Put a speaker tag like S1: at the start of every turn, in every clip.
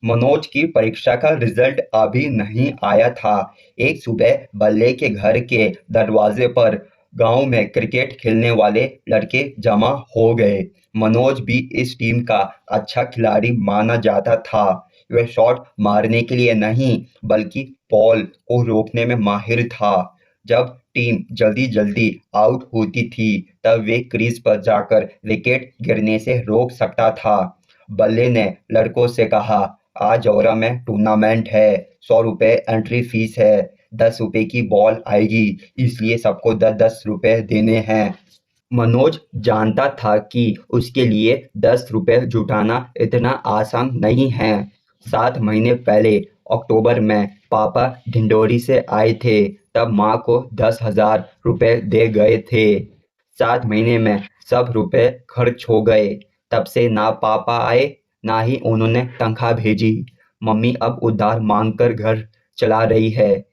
S1: मनोज की परीक्षा का रिजल्ट अभी नहीं आया था। एक सुबह बल्ले के घर के दरवाजे पर गांव में क्रिकेट खेलने वाले लड़के जमा हो गए। मनोज भी इस टीम का अच्छा खिलाड़ी माना जाता था। वह शॉट मारने के लिए नहीं बल्कि बॉल को रोकने में माहिर था। जब टीम जल्दी जल्दी आउट होती थी तब वे क्रीज पर जाकर विकेट गिरने से रोक सकता था। बल्ले ने लड़कों से कहा, आज औरा में टूर्नामेंट है। 100 रुपए एंट्री फीस है। 10 रुपए की बॉल आएगी, इसलिए सबको 10-10 रुपए देने हैं। मनोज जानता था कि उसके लिए 10 रुपए जुटाना इतना आसान नहीं है। 7 महीने पहले अक्टूबर में पापा ढिंडोरी से आए थे, तब माँ को 10,000 रुपए दे गए थे। 7 महीने में सब रुपए खर्च हो गए। तब से ना पापा आए ना ही उन्होंने तनख्वाह भेजी। मम्मी अब उधार मांगकर घर चला रही है।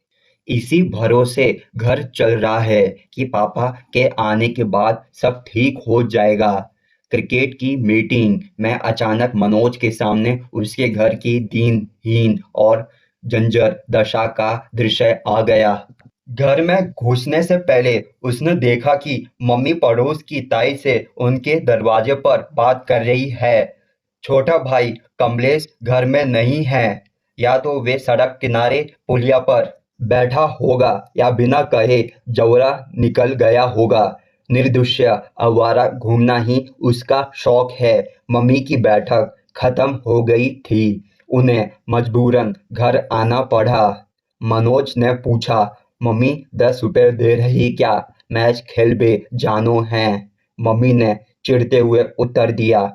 S1: इसी भरोसे घर चल रहा है कि पापा के आने के बाद सब ठीक हो जाएगा। क्रिकेट की मीटिंग में अचानक मनोज के सामने उसके घर की दीनहीन और जंजर दशा का दृश्य आ गया। घर में घुसने से पहले उसने देखा कि मम्मी पड़ोस की ताई से उनके दरवाजे पर बात कर रही है। छोटा भाई कमलेश घर में नहीं है। या तो वे सड़क किनारे पुलिया पर बैठा होगा या बिना कहे जौरा निकल गया होगा। निर्दुष्य आवारा घूमना ही उसका शौक है। मम्मी की बैठक खत्म हो गई थी। उन्हें मजबूरन घर आना पड़ा। मनोज ने पूछा, मम्मी 10 रुपए दे रही क्या? मैच खेलबे जानो हैं। मम्मी ने चिढ़ते हुए उत्तर दिया,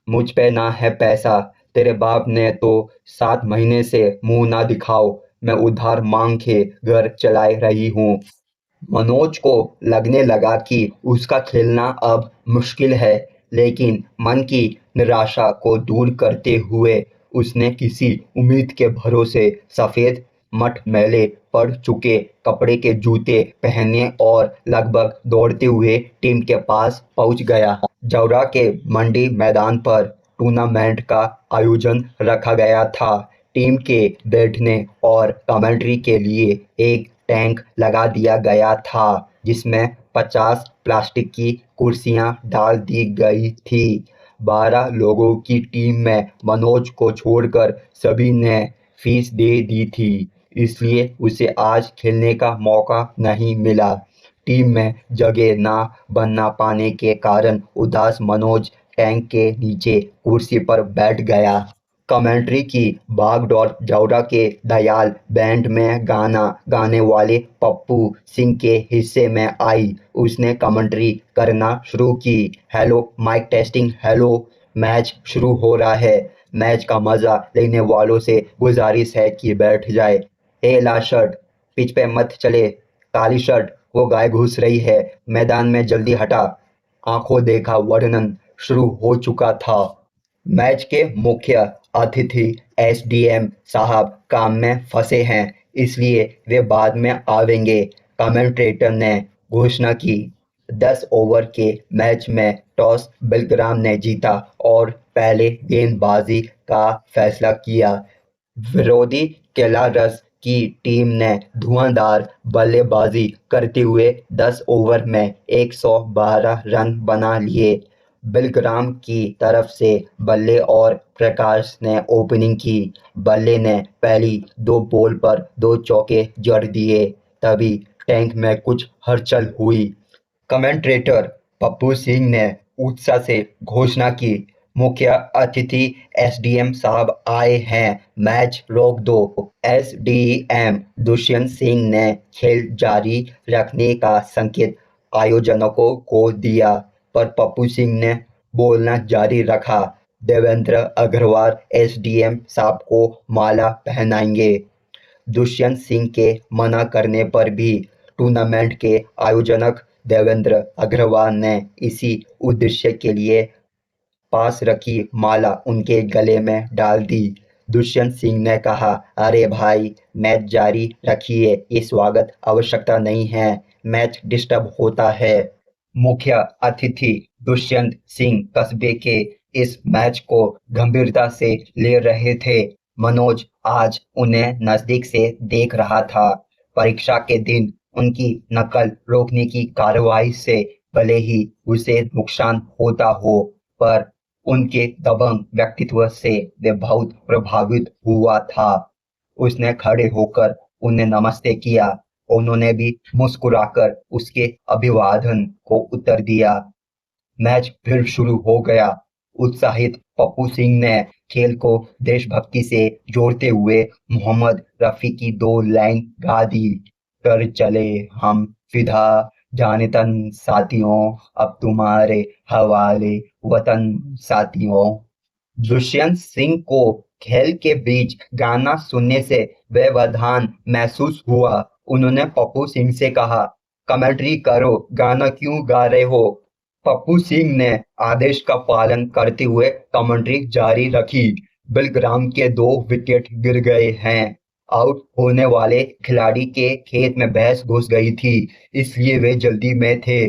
S1: मुझ पे ना है पैसा। तेरे बाप ने तो 7 महीने से मुंह ना दिखाओ। मैं उधार मांग के घर चला रही हूँ। मनोज को लगने लगा कि उसका खेलना अब मुश्किल है, लेकिन मन की निराशा को दूर करते हुए उसने किसी उम्मीद के भरोसे सफेद मटमैले पड़ चुके कपड़े के जूते पहने और लगभग दौड़ते हुए टीम के पास पहुंच गया। जौरा के मंडी मैदान पर टूर्नामेंट का आयोजन रखा गया था। टीम के बैठने और कमेंट्री के लिए एक टैंक लगा दिया गया था, जिसमें 50 प्लास्टिक की कुर्सियां डाल दी गई थी। 12 लोगों की टीम में मनोज को छोड़कर सभी ने फीस दे दी थी, इसलिए उसे आज खेलने का मौका नहीं मिला। टीम में जगह ना बन पाने के कारण उदास मनोज टैंक के नीचे कुर्सी पर बैठ गया। कमेंट्री की भागदौड़ जौरा के दयाल बैंड में गाना गाने वाले पप्पू सिंह के हिस्से में आई। उसने कमेंट्री करना शुरू की। Hello mic testing, hello. Match शुरू हो रहा है। मैच का मजा लेने वालों से गुजारिश है कि बैठ जाए। ए लाल शर्ट, पिच पे मत चले। काली शर्ट, वो गाय घुस रही है, मैदान में जल्दी हटा। आंखों देखा वर्णन शुरू हो चुका था। मैच के मुख्य अतिथि एसडीएम साहब काम में फंसे हैं, इसलिए वे बाद में आवेंगे। कमेंटेटर ने घोषणा की। 10 ओवर के मैच में टॉस बिलग्राम ने जीता और पहले गेंदबाजी का फैसला किया। विरोधी केलारस की टीम ने धुआंधार बल्लेबाजी करते हुए 10 ओवर में 112 रन बना लिए। बिलग्राम की तरफ से बल्ले और प्रकाश ने ओपनिंग की। बल्ले ने पहली 2 बॉल पर 2 चौके जड़ दिए। तभी टैंक में कुछ हलचल हुई। कमेंटेटर पप्पू सिंह ने उत्साह से घोषणा की, मुख्य अतिथि एसडीएम साहब आए हैं, मैच रोक दो। एसडीएम दुष्यंत सिंह ने खेल जारी रखने का संकेत आयोजकों को दिया, पर पप्पू सिंह ने बोलना जारी रखा। देवेंद्र अग्रवाल एसडीएम साहब को माला पहनाएंगे। दुष्यंत सिंह के मना करने पर भी टूर्नामेंट के आयोजक देवेंद्र अग्रवाल ने इसी उद्देश्य के लिए पास रखी माला उनके गले में डाल दी। दुष्यंत सिंह ने कहा, अरे भाई, मैच जारी रखिए, ये स्वागत आवश्यकता नहीं है, मैच डिस्टर्ब होता है। मुख्य अतिथि दुष्यंत सिंह कस्बे के इस मैच को गंभीरता से ले रहे थे। मनोज आज उन्हें नजदीक से देख रहा था। परीक्षा के दिन उनकी नकल रोकने की कार्रवाई से भले ही उसे नुकसान होता हो, पर उनके दबंग व्यक्तित्व से वे बहुत प्रभावित हुआ था। उसने खड़े होकर उन्हें नमस्ते किया। उन्होंने भी मुस्कुराकर उसके अभिवादन को उत्तर दिया। मैच फिर शुरू हो गया। उत्साहित पप्पू सिंह ने खेल को देशभक्ति से जोड़ते हुए मोहम्मद रफी की दो लाइन गा दी। कर चले हम फिदा जाने तन साथियों, अब तुम्हारे हवाले वतन साथियों। दुष्यंत सिंह को खेल के बीच गाना सुनने से व्यवधान महसूस हुआ। उन्होंने पप्पू सिंह से कहा, कमेंट्री करो, गाना क्यों गा रहे हो? पप्पू सिंह ने आदेश का पालन करते हुए कमेंट्री जारी रखी। बिलग्राम के 2 विकेट गिर गए हैं। आउट होने वाले खिलाड़ी के खेत में भैंस घुस गई थी, इसलिए वे जल्दी में थे।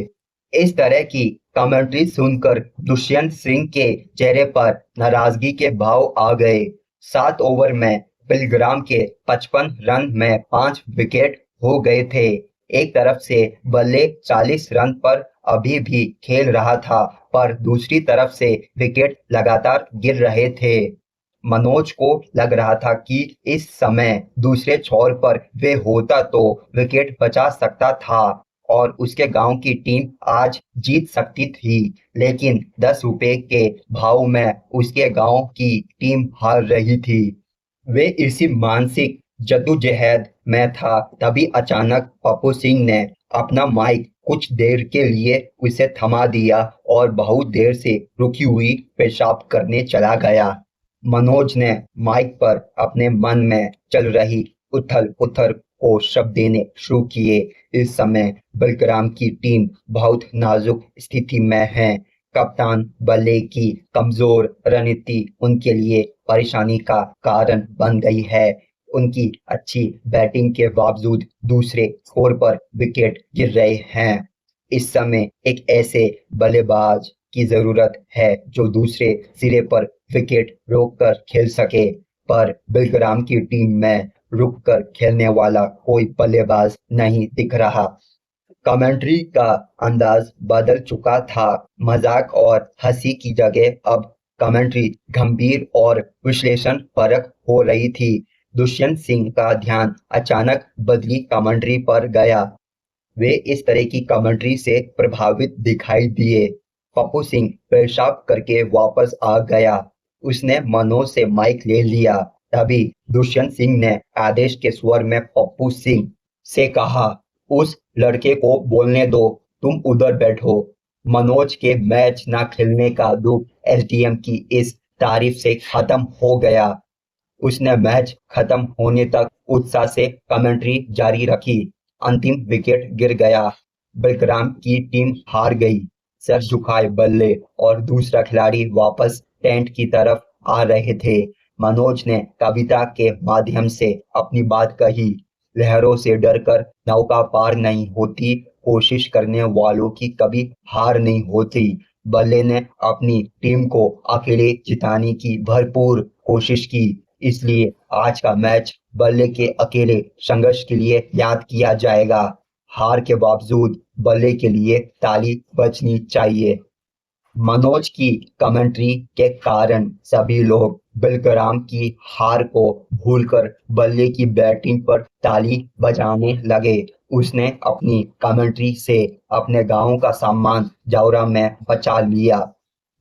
S1: इस तरह की कमेंट्री सुनकर दुष्यंत सिंह के चेहरे पर नाराजगी के भाव आ गए। 7 ओवर में बिलग्राम के 55 रन में 5 विकेट हो गए थे। एक तरफ से बल्ले 40 रन पर अभी भी खेल रहा था, पर दूसरी तरफ से विकेट लगातार गिर रहे थे। मनोज को लग रहा था कि इस समय दूसरे छोर पर वे होता तो विकेट बचा सकता था और उसके गांव की टीम आज जीत सकती थी, लेकिन 10 रुपए के भाव में उसके गांव की टीम हार रही थी। वे इसी मानसिक जद्दोजहद में था, तभी अचानक पप्पू सिंह ने अपना माइक कुछ देर के लिए उसे थमा दिया और बहुत देर से रुकी हुई पेशाब करने चला गया। मनोज ने माइक पर अपने मन में चल रही उथल-पुथल को शब्द देने शुरू किए। इस समय बलराम की टीम बहुत नाजुक स्थिति में है। कप्तान बल्ले की कमजोर रणनीति उनके लिए परेशानी का कारण बन गई है। उनकी अच्छी बैटिंग के बावजूद दूसरे छोर पर विकेट गिर रहे हैं। इस समय एक ऐसे बल्लेबाज की जरूरत है जो दूसरे सिरे पर विकेट रोककर खेल सके, पर बिलग्राम की टीम में रुककर खेलने वाला कोई बल्लेबाज नहीं दिख रहा। कमेंट्री का अंदाज बदल चुका था। मजाक और हंसी की जगह अब कमेंट्री गंभीर और विश्लेषण परक हो रही थी। दुष्यंत सिंह का ध्यान अचानक बदली कमेंट्री पर गया। वे इस तरह की कमेंट्री से प्रभावित दिखाई दिए। पप्पू सिंह पेशाब करके वापस आ गया। उसने मनोज से माइक ले लिया। तभी दुष्यंत सिंह ने आदेश के स्वर में पप्पू सिंह से कहा, उस लड़के को बोलने दो, तुम उधर बैठो। मनोज के मैच ना खेलने का दुख एसडीएम की इस तारीफ से खत्म हो गया। उसने मैच खत्म होने तक उत्साह से कमेंट्री जारी रखी। अंतिम विकेट गिर गया। बलराम की टीम हार गई। सर झुकाए बल्ले और दूसरा खिलाड़ी वापस टेंट की तरफ आ रहे थे। मनोज ने कविता के माध्यम से अपनी बात कही। लहरों से डरकर नौका पार नहीं होती, कोशिश करने वालों की कभी हार नहीं होती। बल्ले ने अपनी टीम को अकेले जिताने की भरपूर कोशिश की, इसलिए आज का मैच बल्ले के अकेले संघर्ष के लिए याद किया जाएगा। हार के बावजूद बल्ले के लिए ताली बजनी चाहिए। मनोज की कमेंट्री के कारण सभी लोग बिलग्राम की हार को भूलकर बल्ले की बैटिंग पर ताली बजाने लगे। उसने अपनी कमेंट्री से अपने गांव का सम्मान जावरा में बचा लिया।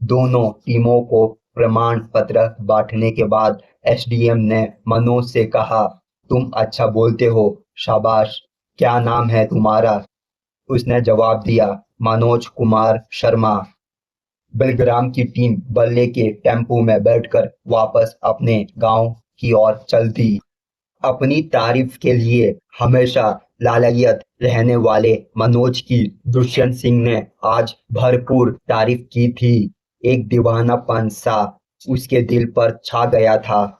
S1: दोनों टीमों को प्रमाण पत्र बांटने के बाद एसडीएम ने मनोज से कहा, तुम अच्छा बोलते हो, शाबाश। क्या नाम है तुम्हारा? उसने जवाब दिया, मनोज कुमार शर्मा। बिलग्राम की टीम बल्ले के टेम्पो में बैठकर वापस अपने गांव की ओर चल दी। अपनी तारीफ के लिए हमेशा लालायित रहने वाले मनोज की दुष्यंत सिंह ने आज भरपूर तारीफ की थी। एक दीवानापन सा उसके दिल पर छा गया था।